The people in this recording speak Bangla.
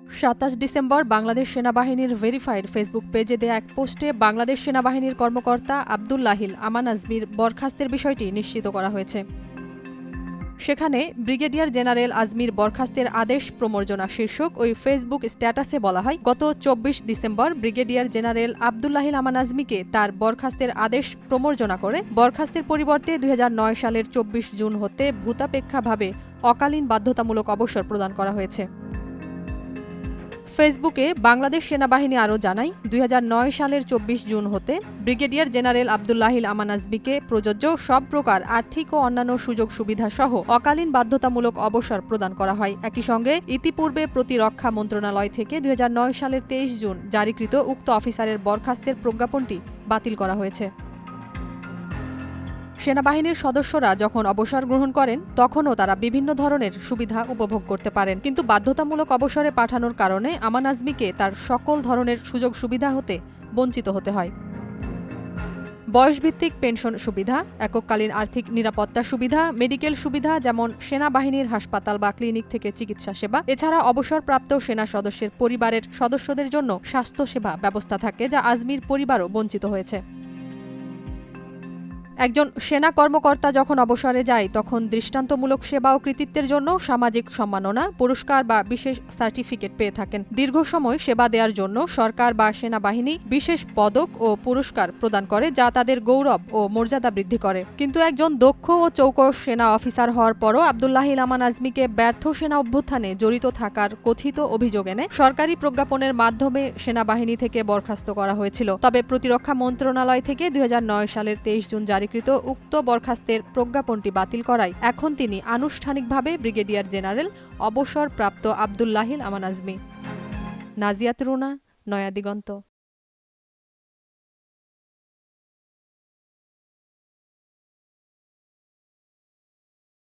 ২৭ ডিসেম্বর বাংলাদেশ সেনাবাহিনীর ভেরিফাইড ফেসবুক পেজে দেয়া এক পোস্টে বাংলাদেশ সেনাবাহিনীর কর্মকর্তা আব্দুল্লাহিল আমান আজমির বরখাস্তের বিষয়টি নিশ্চিত করা হয়েছে। সেখানে ব্রিগেডিয়ার জেনারেল আজমির বরখাস্তের আদেশ প্রমর্জনা শীর্ষক ওই ফেসবুক স্ট্যাটাসে বলা হয়, গত ২৪ ডিসেম্বর ব্রিগেডিয়ার জেনারেল আব্দুল্লাহিল আমান আজমিকে তার বরখাস্তের আদেশ প্রমর্জনা করে বরখাস্তের পরিবর্তে ২০০৯ সালের ২৪ জুন হতে ভূতাপেক্ষাভাবে অকালীন বাধ্যতামূলক অবসর প্রদান করা হয়েছে। ফেসবুকে বাংলাদেশ সেনাবাহিনী আরও জানায়, ২০০৯ সালের ২৪ জুন হতে ব্রিগেডিয়ার জেনারেল আব্দুল্লাহিল আমান আজমিকে প্রযোজ্য সব প্রকার আর্থিক ও অন্যান্য সুযোগ সুবিধা সহ অকালীন বাধ্যতামূলক অবসর প্রদান করা হয়। একই সঙ্গে ইতিপূর্বে প্রতিরক্ষা মন্ত্রণালয় থেকে ২০০৯ সালের ২৩ জুন জারিকৃত উক্ত অফিসারের বরখাস্তের প্রজ্ঞাপনটি বাতিল করা হয়েছে। সেনাবাহিনীর সদস্যরা যখন অবসর গ্রহণ করেন তখনও তারা বিভিন্ন ধরনের সুবিধা উপভোগ করতে পারেন, কিন্তু বাধ্যতামূলক অবসরে পাঠানোর কারণে আমান আজমিকে তার সকল ধরনের সুযোগ সুবিধা হতে বঞ্চিত হতে হয়। বয়সভিত্তিক পেনশন সুবিধা, এককালীন আর্থিক নিরাপত্তা সুবিধা, মেডিকেল সুবিধা যেমন সেনাবাহিনীর হাসপাতাল বা ক্লিনিক থেকে চিকিৎসা সেবা, এছাড়া অবসরপ্রাপ্ত সেনা সদস্যের পরিবারের সদস্যদের জন্য স্বাস্থ্যসেবা ব্যবস্থা থাকে, যা আজমির পরিবারও বঞ্চিত হয়েছে। একজন সেনা কর্মকর্তা যখন অবসরে যায় তখন দৃষ্টান্তমূলক সেবা ও কৃতিত্বের জন্য সামাজিক সম্মাননা, পুরস্কার বা বিশেষ সার্টিফিকেট পেয়ে থাকেন। দীর্ঘ সময় সেবা দেওয়ার জন্য সরকার বা সেনাবাহিনী বিশেষ পদক ও পুরস্কার প্রদান করে, যা তাদের গৌরব ও মর্যাদা বৃদ্ধি করে। কিন্তু একজন দক্ষ ও চৌকস সেনা অফিসার হওয়ার পরও আব্দুল্লাহিল আমান আজমিকে ব্যর্থ সেনা অভ্যুত্থানে জড়িত থাকার কথিত অভিযোগ এনে সরকারি প্রজ্ঞাপনের মাধ্যমে সেনাবাহিনী থেকে বরখাস্ত করা হয়েছিল। তবে প্রতিরক্ষা মন্ত্রণালয় থেকে ২০০৯ সালের ২৩ জুন জারিকৃত উক্ত বরখাস্তের প্রজ্ঞাপনটি বাতিল করায় এখন তিনি আনুষ্ঠানিকভাবে ব্রিগেডিয়ার জেনারেল অবসরপ্রাপ্ত আব্দুল্লাহিল আমান আজমি। নাজিয়াত রুনা, নয়া দিগন্ত।